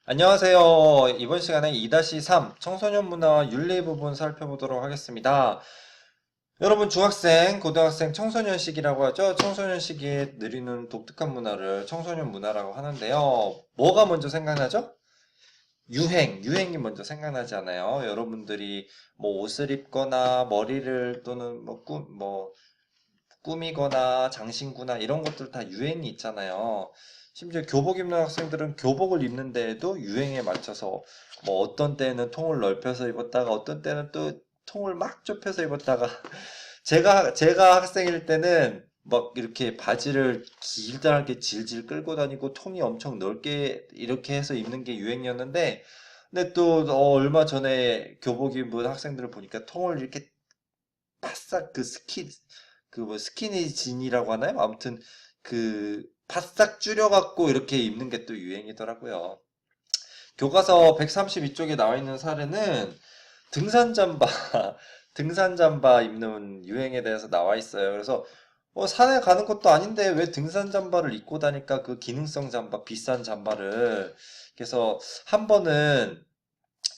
안녕하세요. 이번 시간에 2-3 청소년 문화와 윤리 부분 살펴보도록 하겠습니다. 여러분 중학생, 고등학생 청소년 시기라고 하죠. 청소년 시기에 누리는 독특한 문화를 청소년 문화라고 하는데요. 뭐가 먼저 생각나죠? 유행이 먼저 생각나지 않아요. 여러분들이 뭐 옷을 입거나 머리를 또는 꾸미거나 장신구나 이런 것들 다 유행이 있잖아요. 심지어 교복 입는 학생들은 교복을 입는데에도 유행에 맞춰서 뭐 어떤 때는 통을 넓혀서 입었다가 어떤 때는 또 통을 막 좁혀서 입었다가 제가 학생일 때는 막 이렇게 바지를 길다랗게 질질 끌고 다니고 통이 엄청 넓게 이렇게 해서 입는 게 유행이었는데 근데 또 얼마 전에 교복 입은 학생들을 보니까 통을 이렇게 바싹 그 뭐 스키니진이라고 하나요? 아무튼 그 바싹 줄여갖고 이렇게 입는 게 또 유행이더라고요. 교과서 132쪽에 나와 있는 사례는 등산 잠바, 등산 잠바 입는 유행에 대해서 나와 있어요. 그래서 산에 가는 것도 아닌데 왜 등산 잠바를 입고 다니까 그 기능성 잠바, 비싼 잠바를. 그래서 한 번은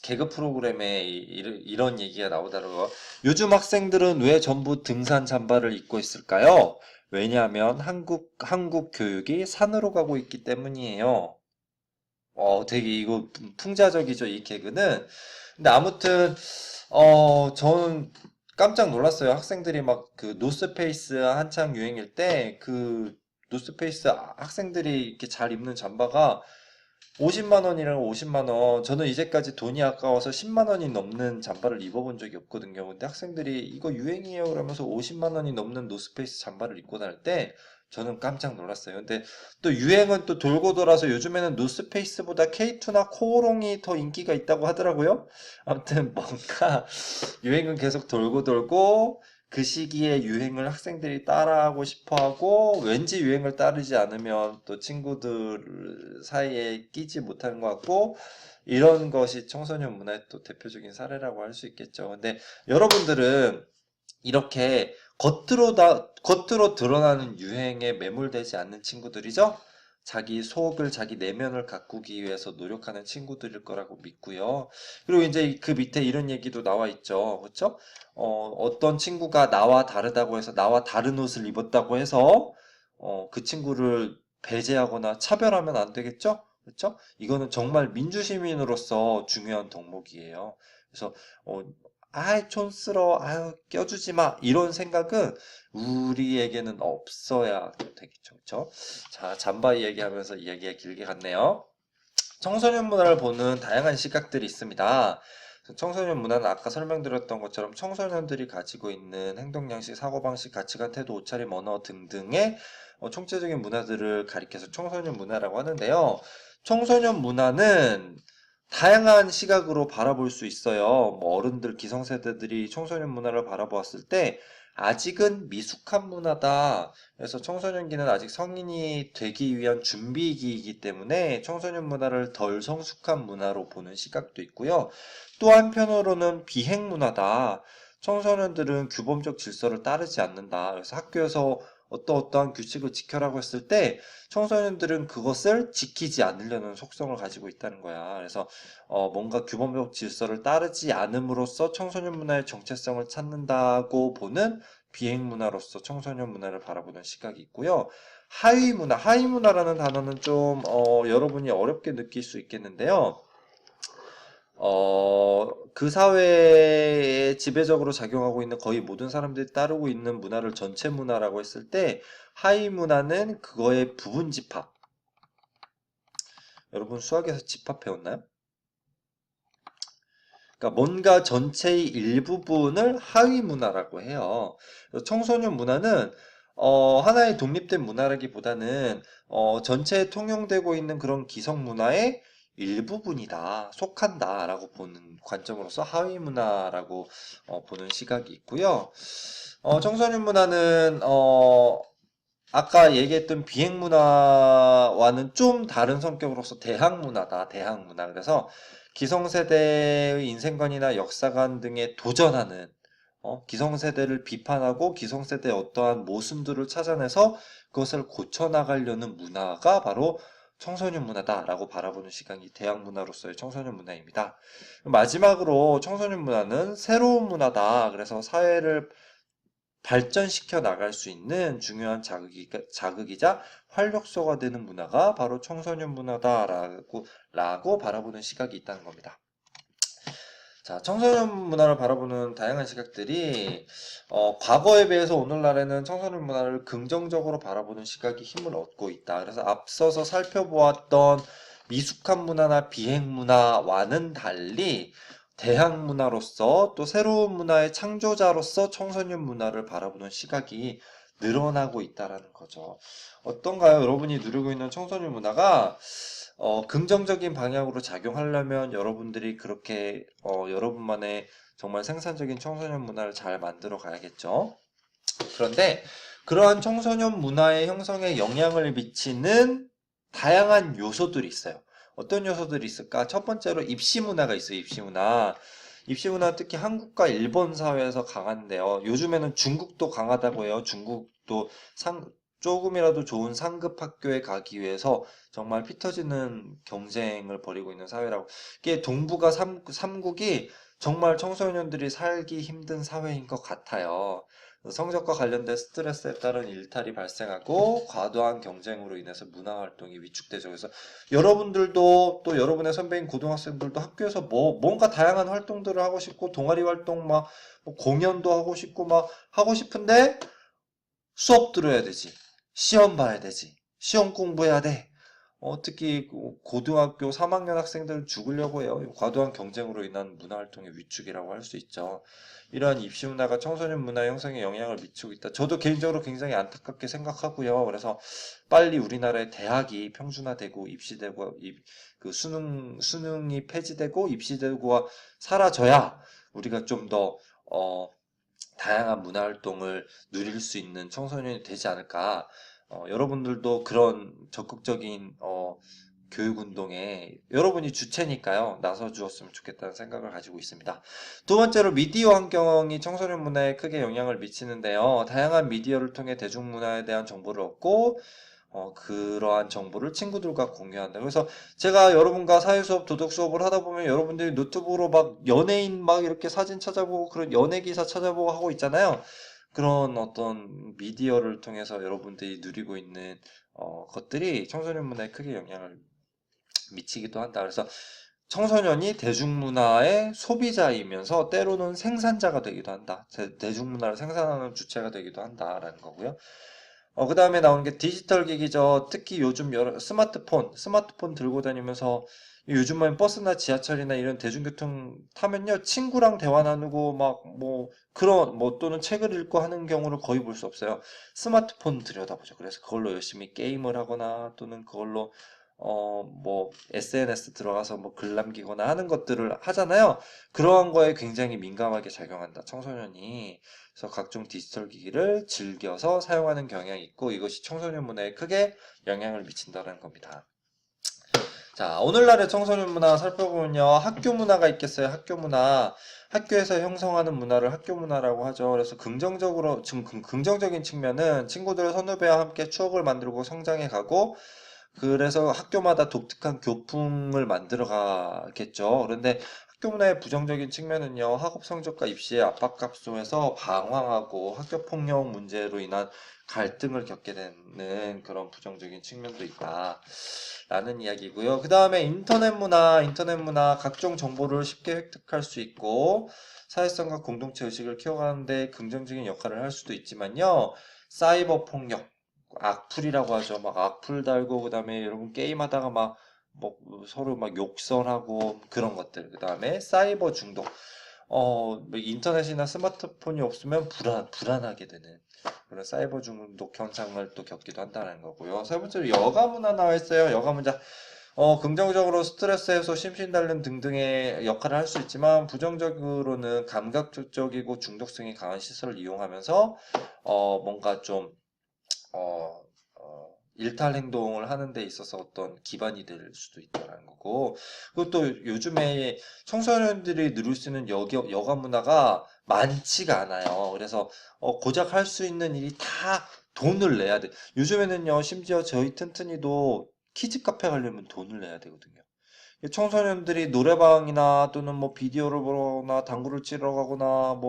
개그 프로그램에 이런 얘기가 나오더라고요. 요즘 학생들은 왜 전부 등산 잠바를 입고 있을까요? 왜냐하면 한국 교육이 산으로 가고 있기 때문이에요. 되게 이거 풍자적이죠, 이 개그는. 근데 아무튼, 저는 깜짝 놀랐어요. 학생들이 막 그 노스페이스 한창 유행일 때, 그 노스페이스 학생들이 이렇게 잘 입는 잠바가 50만 원이랑 50만 원. 저는 이제까지 돈이 아까워서 10만 원이 넘는 잠바를 입어본 적이 없거든요. 근데 학생들이 이거 유행이에요 그러면서 50만 원이 넘는 노스페이스 잠바를 입고 다닐 때 저는 깜짝 놀랐어요. 근데 또 유행은 또 돌고 돌아서 요즘에는 노스페이스보다 K2나 코오롱이 더 인기가 있다고 하더라고요. 아무튼 뭔가 유행은 계속 돌고 돌고 그 시기에 유행을 학생들이 따라하고 싶어 하고 왠지 유행을 따르지 않으면 또 친구들 사이에 끼지 못하는 것 같고 이런 것이 청소년 문화의 또 대표적인 사례라고 할 수 있겠죠. 근데 여러분들은 이렇게 겉으로 드러나는 유행에 매몰되지 않는 친구들이죠? 자기 속을, 자기 내면을 가꾸기 위해서 노력하는 친구들일 거라고 믿고요. 그리고 이제 그 밑에 이런 얘기도 나와 있죠. 그렇죠? 어떤 친구가 나와 다르다고 해서 나와 다른 옷을 입었다고 해서 그 친구를 배제하거나 차별하면 안 되겠죠? 그렇죠? 이거는 정말 민주시민으로서 중요한 덕목이에요. 그래서 어, 아이 촌스러워 아유 껴주지 마 이런 생각은 우리에게는 없어야 되겠죠. 그렇죠? 자 잠바 이야기하면서 이야기가 길게 갔네요. 청소년 문화를 보는 다양한 시각들이 있습니다. 청소년 문화는 아까 설명드렸던 것처럼 청소년들이 가지고 있는 행동 양식, 사고 방식, 가치관, 태도, 옷차림, 언어 등등의 총체적인 문화들을 가리켜서 청소년 문화라고 하는데요. 청소년 문화는 다양한 시각으로 바라볼 수 있어요. 뭐 어른들, 기성세대들이 청소년 문화를 바라보았을 때 아직은 미숙한 문화다. 그래서 청소년기는 아직 성인이 되기 위한 준비기이기 때문에 청소년 문화를 덜 성숙한 문화로 보는 시각도 있고요. 또 한편으로는 비행 문화다. 청소년들은 규범적 질서를 따르지 않는다. 그래서 학교에서 어떠한 규칙을 지켜라고 했을 때 청소년들은 그것을 지키지 않으려는 속성을 가지고 있다는 거야. 그래서 뭔가 규범적 질서를 따르지 않음으로써 청소년 문화의 정체성을 찾는다고 보는 비행 문화로서 청소년 문화를 바라보는 시각이 있고요. 하위 문화라는 단어는 좀 여러분이 어렵게 느낄 수 있겠는데요. 그 사회에 지배적으로 작용하고 있는 거의 모든 사람들이 따르고 있는 문화를 전체 문화라고 했을 때 하위 문화는 그거의 부분 집합. 여러분 수학에서 집합 배웠나요? 그러니까 뭔가 전체의 일부분을 하위 문화라고 해요. 그래서 청소년 문화는 하나의 독립된 문화라기보다는 전체에 통용되고 있는 그런 기성 문화의 일부분이다, 속한다라고 보는 관점으로서 하위 문화라고 보는 시각이 있고요. 청소년 문화는 아까 얘기했던 비행 문화와는 좀 다른 성격으로서 대항 문화다. 대항 문화. 그래서 기성세대의 인생관이나 역사관 등에 도전하는 기성세대를 비판하고 기성세대의 어떠한 모순들을 찾아내서 그것을 고쳐나가려는 문화가 바로 청소년 문화다라고 바라보는 시각이 대학 문화로서의 청소년 문화입니다. 마지막으로 청소년 문화는 새로운 문화다. 그래서 사회를 발전시켜 나갈 수 있는 중요한 자극이자 활력소가 되는 문화가 바로 청소년 문화다라고 바라보는 시각이 있다는 겁니다. 자, 청소년 문화를 바라보는 다양한 시각들이 과거에 비해서 오늘날에는 청소년 문화를 긍정적으로 바라보는 시각이 힘을 얻고 있다. 그래서 앞서서 살펴보았던 미숙한 문화나 비행 문화와는 달리 대학 문화로서 또 새로운 문화의 창조자로서 청소년 문화를 바라보는 시각이 늘어나고 있다라는 거죠. 어떤가요? 여러분이 누리고 있는 청소년 문화가 긍정적인 방향으로 작용하려면 여러분들이 그렇게 여러분만의 정말 생산적인 청소년 문화를 잘 만들어 가야겠죠. 그런데 그러한 청소년 문화의 형성에 영향을 미치는 다양한 요소들이 있어요. 어떤 요소들이 있을까? 첫 번째로 입시 문화가 있어요. 입시 문화. 입시 문화 특히 한국과 일본 사회에서 강한데요. 요즘에는 중국도 강하다고 해요. 중국도 조금이라도 좋은 상급 학교에 가기 위해서 정말 피 터지는 경쟁을 벌이고 있는 사회라고. 이게 동북아 3국이 정말 청소년들이 살기 힘든 사회인 것 같아요. 성적과 관련된 스트레스에 따른 일탈이 발생하고 과도한 경쟁으로 인해서 문화활동이 위축되죠. 그래서 여러분들도 또 여러분의 선배인 고등학생들도 학교에서 뭔가 다양한 활동들을 하고 싶고 동아리 활동 뭐 공연도 하고 싶고 막 하고 싶은데 수업 들어야 되지. 시험 봐야 되지. 시험 공부해야 돼. 특히 고등학교 3학년 학생들 죽으려고 해요. 과도한 경쟁으로 인한 문화활동의 위축이라고 할 수 있죠. 이러한 입시 문화가 청소년 문화 형성에 영향을 미치고 있다. 저도 개인적으로 굉장히 안타깝게 생각하고요. 그래서 빨리 우리나라의 대학이 평준화되고 입시되고 그 수능이 폐지되고 입시되고가 사라져야 우리가 좀 더 다양한 문화활동을 누릴 수 있는 청소년이 되지 않을까. 여러분들도 그런 적극적인 교육운동에 여러분이 주체니까요. 나서 주었으면 좋겠다는 생각을 가지고 있습니다. 두 번째로 미디어 환경이 청소년 문화에 크게 영향을 미치는데요. 다양한 미디어를 통해 대중문화에 대한 정보를 얻고 그러한 정보를 친구들과 공유한다. 그래서 제가 여러분과 사회수업, 도덕수업을 하다 보면 여러분들이 노트북으로 막 연예인 막 이렇게 사진 찾아보고 그런 연예 기사 찾아보고 하고 있잖아요. 그런 어떤 미디어를 통해서 여러분들이 누리고 있는 것들이 청소년 문화에 크게 영향을 미치기도 한다. 그래서 청소년이 대중문화의 소비자이면서 때로는 생산자가 되기도 한다. 대중문화를 생산하는 주체가 되기도 한다라는 거고요. 그 다음에 나오는 게 디지털 기기죠. 특히 요즘 여러 스마트폰 들고 다니면서 요즘은 버스나 지하철이나 이런 대중교통 타면요. 친구랑 대화 나누고 또는 책을 읽고 하는 경우를 거의 볼 수 없어요. 스마트폰 들여다보죠. 그래서 그걸로 열심히 게임을 하거나 또는 그걸로 SNS 들어가서 뭐 글 남기거나 하는 것들을 하잖아요. 그러한 거에 굉장히 민감하게 작용한다. 청소년이. 그래서 각종 디지털 기기를 즐겨서 사용하는 경향이 있고 이것이 청소년 문화에 크게 영향을 미친다는 겁니다. 자, 오늘날의 청소년 문화 살펴보면요. 학교 문화가 있겠어요. 학교 문화. 학교에서 형성하는 문화를 학교 문화라고 하죠. 그래서 긍정적인 측면은 친구들 선후배와 함께 추억을 만들고 성장해 가고 그래서 학교마다 독특한 교풍을 만들어 가겠죠. 그런데 학교 문화의 부정적인 측면은요, 학업 성적과 입시의 압박감 속에서 방황하고 학교 폭력 문제로 인한 갈등을 겪게 되는 그런 부정적인 측면도 있다. 라는 이야기고요. 그 다음에 인터넷 문화, 각종 정보를 쉽게 획득할 수 있고, 사회성과 공동체 의식을 키워가는데 긍정적인 역할을 할 수도 있지만요, 사이버 폭력, 악플이라고 하죠. 막 악플 달고 그다음에 여러분 게임하다가 뭐 서로 막 욕설하고 그런 것들. 그다음에 사이버 중독. 뭐 인터넷이나 스마트폰이 없으면 불안하게 되는 그런 사이버 중독 현상을 또 겪기도 한다는 거고요. 세 번째로 여가 문화 나와 있어요. 여가 문화. 긍정적으로 스트레스 해소, 심신 단련 등등의 역할을 할 수 있지만 부정적으로는 감각적이고 중독성이 강한 시설을 이용하면서 뭔가 좀 일탈 행동을 하는 데 있어서 어떤 기반이 될 수도 있다는 거고. 그리고 또 요즘에 청소년들이 누릴 수 있는 여가 문화가 많지가 않아요. 그래서 고작 할 수 있는 일이 다 돈을 내야 돼. 요즘에는요, 심지어 저희 튼튼이도 키즈 카페 가려면 돈을 내야 되거든요. 청소년들이 노래방이나 또는 뭐 비디오를 보거나 당구를 치러 가거나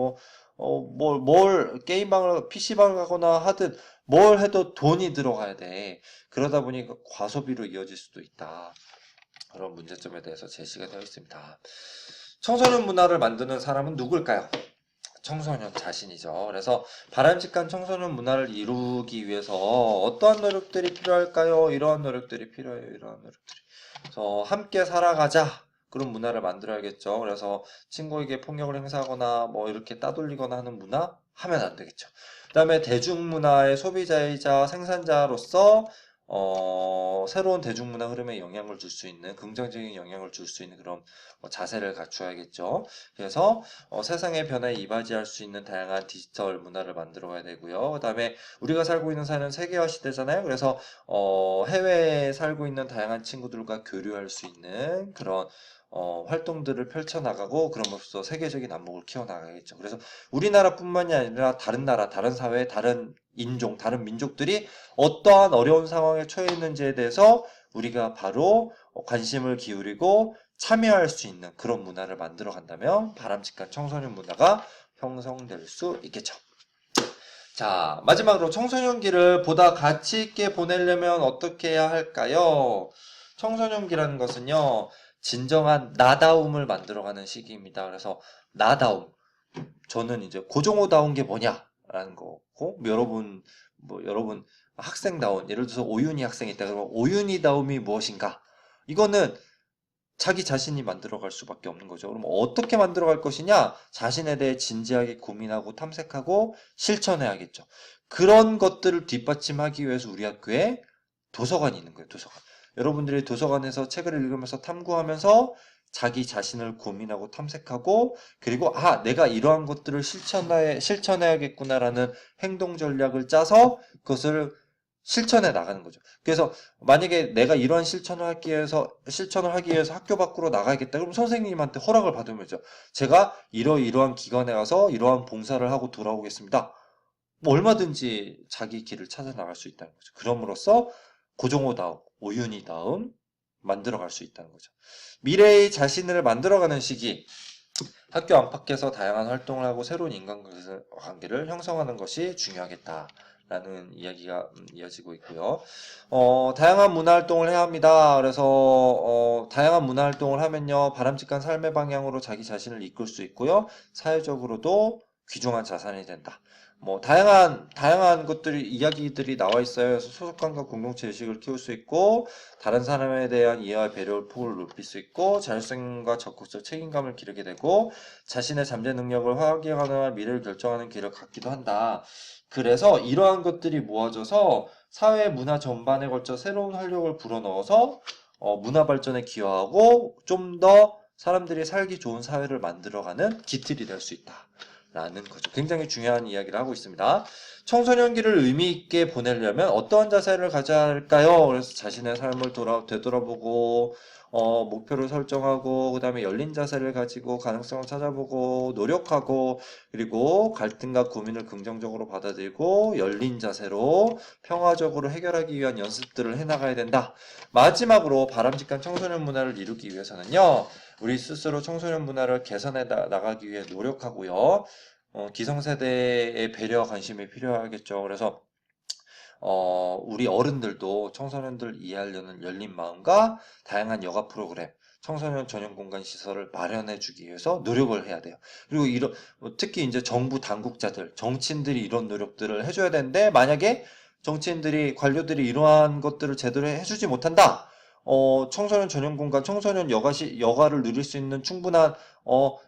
뭘 게임방을 PC방을 가거나 하든 뭘 해도 돈이 들어가야 돼. 그러다 보니까 과소비로 이어질 수도 있다. 그런 문제점에 대해서 제시가 되어 있습니다. 청소년 문화를 만드는 사람은 누굴까요? 청소년 자신이죠. 그래서 바람직한 청소년 문화를 이루기 위해서 어떠한 노력들이 필요할까요? 이러한 노력들이 필요해요. 이러한 노력들이. 그래서 함께 살아가자. 그런 문화를 만들어야겠죠. 그래서 친구에게 폭력을 행사하거나 뭐 이렇게 따돌리거나 하는 문화 하면 안 되겠죠. 그다음에 대중문화의 소비자이자 생산자로서 새로운 대중문화 흐름에 영향을 줄 수 있는 긍정적인 영향을 줄 수 있는 그런 자세를 갖춰야겠죠. 그래서 세상의 변화에 이바지할 수 있는 다양한 디지털 문화를 만들어 가야 되고요. 그다음에 우리가 살고 있는 사회는 세계화 시대잖아요. 그래서 해외에 살고 있는 다양한 친구들과 교류할 수 있는 그런 활동들을 펼쳐나가고 그럼으로써 세계적인 안목을 키워나가겠죠. 그래서 우리나라뿐만이 아니라 다른 나라, 다른 사회, 다른 인종, 다른 민족들이 어떠한 어려운 상황에 처해 있는지에 대해서 우리가 바로 관심을 기울이고 참여할 수 있는 그런 문화를 만들어 간다면 바람직한 청소년 문화가 형성될 수 있겠죠. 자, 마지막으로 청소년기를 보다 가치 있게 보내려면 어떻게 해야 할까요? 청소년기라는 것은요, 진정한 나다움을 만들어가는 시기입니다. 그래서 나다움, 저는 이제 고종호다운 게 뭐냐라는 거고, 여러분 학생다운, 예를 들어서 오윤희 학생이 있다 그러면 오윤희다움이 무엇인가? 이거는 자기 자신이 만들어갈 수밖에 없는 거죠. 그럼 어떻게 만들어갈 것이냐? 자신에 대해 진지하게 고민하고 탐색하고 실천해야겠죠. 그런 것들을 뒷받침하기 위해서 우리 학교에 도서관이 있는 거예요. 도서관. 여러분들이 도서관에서 책을 읽으면서 탐구하면서 자기 자신을 고민하고 탐색하고 그리고 내가 이러한 것들을 실천해야겠구나라는 행동 전략을 짜서 그것을 실천해 나가는 거죠. 그래서 만약에 내가 이러한 실천을 하기 위해서 학교 밖으로 나가야겠다. 그럼 선생님한테 허락을 받으면죠. 제가 이러이러한 기관에 가서 이러한 봉사를 하고 돌아오겠습니다. 뭐 얼마든지 자기 길을 찾아 나갈 수 있다는 거죠. 그럼으로써 고종호다움, 오윤희다움 만들어갈 수 있다는 거죠. 미래의 자신을 만들어가는 시기, 학교 안팎에서 다양한 활동을 하고 새로운 인간관계를 형성하는 것이 중요하겠다. 라는 이야기가 이어지고 있고요. 다양한 문화활동을 해야 합니다. 그래서 다양한 문화활동을 하면요. 바람직한 삶의 방향으로 자기 자신을 이끌 수 있고요. 사회적으로도 귀중한 자산이 된다. 다양한 이야기들이 나와 있어요. 그래서 소속감과 공동체 의식을 키울 수 있고, 다른 사람에 대한 이해와 배려의 폭을 높일 수 있고, 자율성과 적극적 책임감을 기르게 되고, 자신의 잠재 능력을 확인하거나 미래를 결정하는 길을 갖기도 한다. 그래서 이러한 것들이 모아져서 사회 문화 전반에 걸쳐 새로운 활력을 불어넣어서 문화 발전에 기여하고 좀 더 사람들이 살기 좋은 사회를 만들어가는 기틀이 될 수 있다라는 거죠. 굉장히 중요한 이야기를 하고 있습니다. 청소년기를 의미 있게 보내려면 어떠한 자세를 가져야 할까요? 그래서 자신의 삶을 되돌아보고 목표를 설정하고 그 다음에 열린 자세를 가지고 가능성을 찾아보고 노력하고 그리고 갈등과 고민을 긍정적으로 받아들이고 열린 자세로 평화적으로 해결하기 위한 연습들을 해나가야 된다. 마지막으로 바람직한 청소년 문화를 이루기 위해서는요. 우리 스스로 청소년 문화를 개선해 나가기 위해 노력하고요. 기성세대의 배려와 관심이 필요하겠죠. 그래서 우리 어른들도 청소년들 이해하려는 열린 마음과 다양한 여가 프로그램, 청소년 전용 공간 시설을 마련해 주기 위해서 노력을 해야 돼요. 그리고 특히 이제 정부 당국자들, 정치인들이 이런 노력들을 해줘야 되는데, 만약에 관료들이 이러한 것들을 제대로 해주지 못한다. 청소년 전용 공간, 여가를 누릴 수 있는 충분한,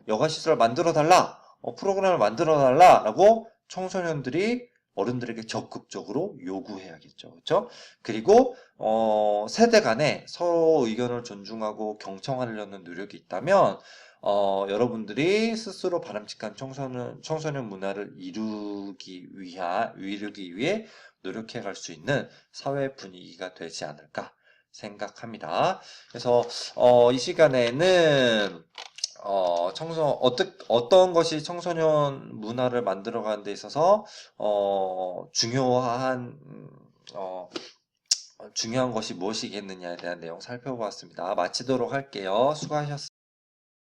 여가 시설을 만들어 달라. 프로그램을 만들어 달라라고 청소년들이 어른들에게 적극적으로 요구해야겠죠. 그렇죠? 그리고 세대 간에 서로 의견을 존중하고 경청하려는 노력이 있다면 여러분들이 스스로 바람직한 청소년 문화를 이루기 위해 노력해 갈 수 있는 사회 분위기가 되지 않을까 생각합니다. 그래서 이 시간에는 어떤 것이 청소년 문화를 만들어가는 데 있어서, 중요한, 중요한 것이 무엇이겠느냐에 대한 내용 살펴보았습니다. 마치도록 할게요. 수고하셨습니다.